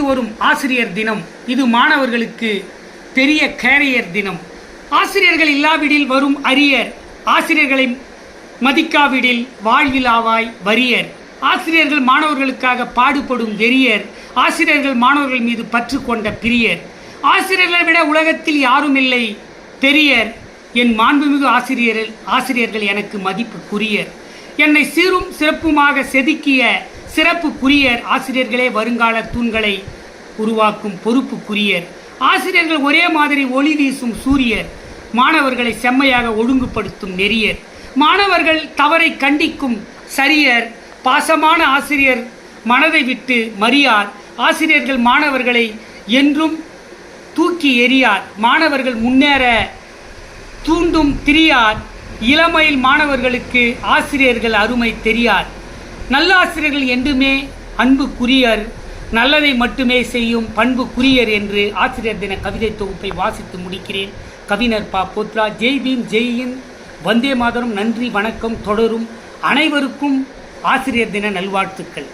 வரும் ஆசிரியர் தினம். இது மாணவர்களுக்கு பெரிய கேரியர் தினம். ஆசிரியர்கள் இல்லாவிடில் வரும் அரியர், ஆசிரியர்களை மதிக்காவிடில் வாழ்வில் ஆவாய் வரியர். ஆசிரியர்கள் மாணவர்களுக்காக பாடுபடும் வெறியர், ஆசிரியர்கள் மாணவர்கள் மீது பற்று கொண்ட பிரியர். ஆசிரியர்களை விட உலகத்தில் யாரும் இல்லை பெரியர். என் மாண்புமிகு ஆசிரியர்கள் எனக்கு மதிப்புக்குரியர். என்னை சீரும் சிறப்புமாக செதுக்கிய சிறப்புக்குரியர். ஆசிரியர்களே வருங்கால தூண்களை உருவாக்கும் பொறுப்புக்குரியர். ஆசிரியர்கள் ஒரே மாதிரி ஒளி வீசும் சூரியர். மாணவர்களை செம்மையாக ஒழுங்குபடுத்தும் நெறியர். மாணவர்கள் தவறை கண்டிக்கும் சரியர். பாசமான ஆசிரியர் மனதை விட்டு மறியார். ஆசிரியர்கள் மாணவர்களை என்றும் தூக்கி எறியார். மாணவர்கள் முன்னேற தூண்டும் திரியார். இளமையில் மாணவர்களுக்கு ஆசிரியர்கள் அருமை தெரியார். நல்ல ஆசிரியர்கள் என்றுமே அன்புக்குரியர். நல்லதை மட்டுமே செய்யும் பண்புக்குரியர் என்று ஆசிரியர் தின கவிதை தொகுப்பை வாசித்து முடிக்கிறேன். கவிஞர் ப. போத்ரா. ஜெய் பீம், ஜெய் ஹிந்த், வந்தே மாதரம். நன்றி, வணக்கம். தொடரும். அனைவருக்கும் ஆசிரியர் தின நல்வாழ்த்துக்கள்.